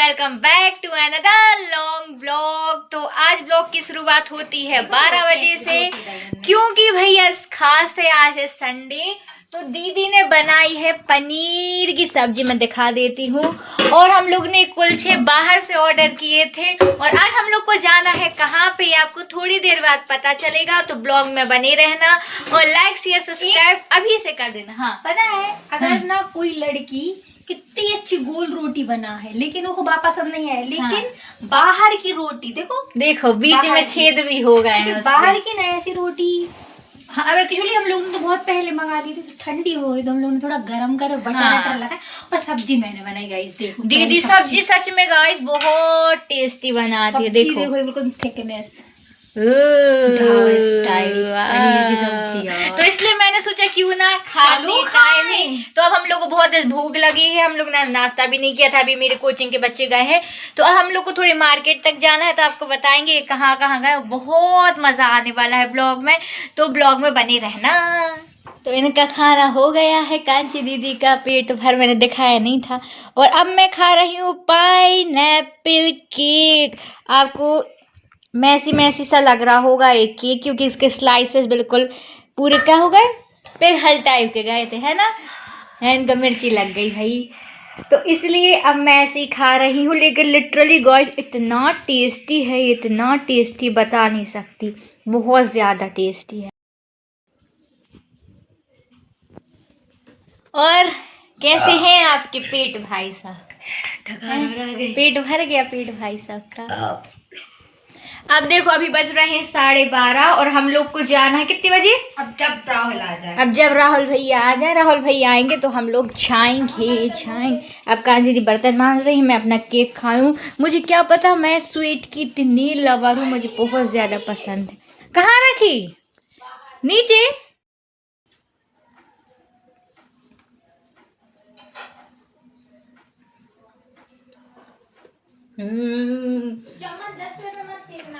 Welcome back to another long vlog. तो आज vlog की शुरुआत होती है 12 बजे से, क्योंकि भैया खास है, आज है संडे। तो दीदी ने बनाई है पनीर की सब्जी, मैं दिखा देती हूँ। और हम लोग ने कुलचे बाहर से ऑर्डर किए थे और आज हम लोग को जाना है कहाँ पे, आपको थोड़ी देर बाद पता चलेगा। तो ब्लॉग में बने रहना और लाइक शेयर सब्सक्राइब अभी से कर देना। हाँ, पता है अगर ना कोई लड़की कितनी अच्छी गोल रोटी बना है लेकिन वो बापा पसंद नहीं है, लेकिन बाहर की रोटी देखो बीच में छेद भी हो गए हैं बाहर की ना ऐसी रोटी। हाँ, अब एक्चुअली हम लोगों ने तो बहुत पहले मंगा ली थी, तो ठंडी हो गई तो हम लोगों ने थोड़ा गरम कर बटर लगा और सब्जी मैंने बनाई। गाइस देखो दीदी सब्जी सच में गाइस बहुत टेस्टी बनाती है। देखो बिल्कुल थिकनेस तो इसलिए मैंने सोचा क्यों ना खाए भी। तो अब हम लोग को बहुत भूख लगी है, हम लोग ने नाश्ता भी नहीं किया था, अभी मेरे कोचिंग के बच्चे गए हैं। तो अब हम लोग को थोड़ी मार्केट तक जाना है, तो आपको बताएंगे कहाँ कहाँ गए। बहुत मजा आने वाला है ब्लॉग में, तो ब्लॉग में बने रहना। तो इनका खाना हो गया है, कांची दीदी का पेट भर मैंने दिखाया नहीं था। और अब मैं खा रही हूँ पाइनएप्पल केक। आपको मैसी सा लग रहा होगा एक केक, क्योंकि इसके स्लाइसेस बिल्कुल पूरे क्या हो गए, पिघल टाइप के गए थे, है ना। इनका मिर्ची लग गई भाई, तो इसलिए अब मैं ऐसे ही खा रही हूँ। लेकिन लिटरली गाइस इतना टेस्टी है, इतना टेस्टी बता नहीं सकती, बहुत ज़्यादा टेस्टी है। और कैसे हैं आपके पेट भाई साहब? पेट भर गया पेट भाई साहब का? अब देखो अभी बज रहे हैं 12:30 और हम लोग को जाना है कितने बजे? अब जब राहुल आ जाए, अब जब राहुल भैया आ जाए, राहुल भैया आएंगे तो हम लोग जाएंगे। अब कांजी दीदी बर्तन मांज रही है, मैं अपना केक खाऊं। मुझे क्या पता, मैं स्वीट की इतनी लवर हूँ, मुझे बहुत ज्यादा पसंद है। कहाँ रखी? नीचे।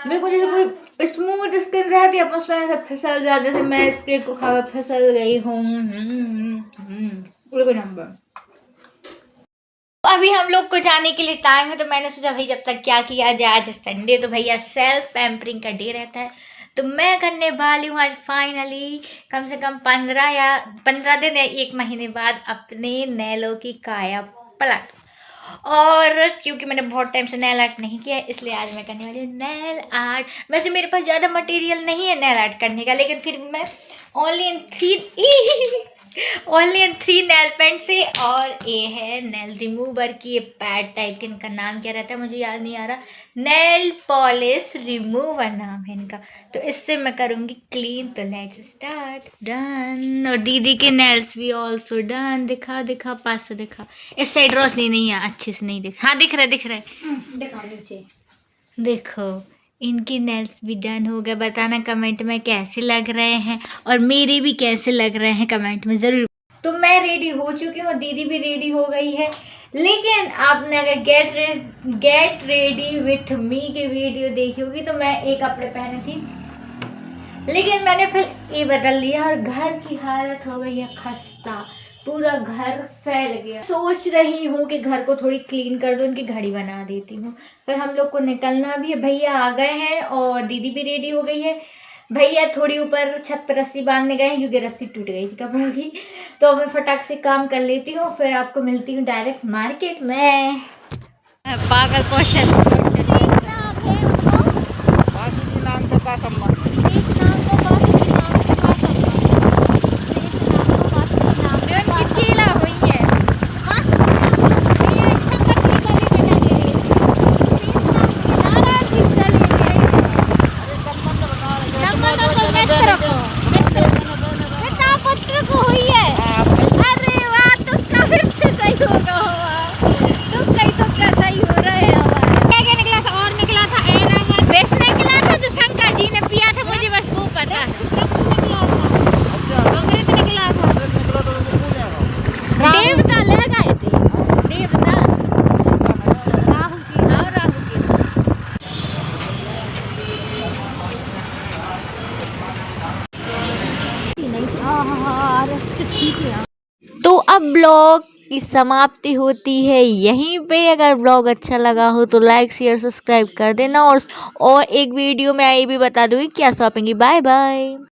मेरे को जैसे कोई स्मूथ स्किन रहती है, उसमें ऐसे फिसल जाता, जैसे मैं इसके को खा फिसल गई हूँ। नंबर। अभी हम लोग को जाने के लिए टाइम है, तो मैंने सोचा भाई जब तक क्या किया जाए, आज संडे तो भैया सेल्फ पैम्परिंग का डे रहता है। तो मैं करने वाली हूँ आज फाइनली कम से कम 15 दिन या 1 महीने बाद अपने नैलों की काया पलट। और क्योंकि मैंने बहुत टाइम से नेल आर्ट नहीं किया, इसलिए आज मैं करने वाली हूँ नेल आर्ट। वैसे मेरे पास ज़्यादा मटेरियल नहीं है नेल आर्ट करने का, लेकिन फिर भी मैं ओनली इन 3 नेल पेंट से, और ये है नेल रिमूवर की ये पैड टाइप के, इनका नाम क्या रहता है मुझे याद नहीं आ रहा, नेल पॉलिश रिमूवर नाम है इनका। तो इससे मैं करूँगी क्लीन। तो लेट्स स्टार्ट। डन। और दीदी के नेल्स भी ऑल्सो डन। दिखा पास से दिखा, इस साइड रोशनी नहीं है, अच्छे से नहीं दिख। हाँ दिख रहा है दिखाओ नीचे। देखो इनकी नेल्स भी डन हो गए। बताना कमेंट में कैसे लग रहे हैं, और मेरे भी कैसे लग रहे हैं कमेंट में ज़रूर। तो मैं रेडी हो चुकी हूँ, दीदी भी रेडी हो गई है। लेकिन आपने अगर गेट रेडी विथ मी की वीडियो देखी होगी, तो मैं एक कपड़े पहने थी, लेकिन मैंने फिर ये बदल लिया और घर की हालत हो गई है खस्ता, पूरा घर फैल गया। सोच रही हूँ कि घर को थोड़ी क्लीन कर दूँ, इनकी घड़ी बना देती हूँ। फिर हम लोग को निकलना भी है, भैया आ गए हैं और दीदी भी रेडी हो गई है। भैया थोड़ी ऊपर छत पर रस्सी बांधने गए हैं, क्योंकि रस्सी टूट गई थी कपड़ों की। तो मैं फटाक से काम कर लेती हूँ, फिर आपको मिलती हूँ डायरेक्ट मार्केट में। पागल क्वेश्चन। तो अब ब्लॉग की समाप्ति होती है यहीं पे। अगर ब्लॉग अच्छा लगा हो तो लाइक शेयर सब्सक्राइब कर देना। और एक वीडियो में ये भी बता दूँगी क्या शॉपिंग की। Bye bye.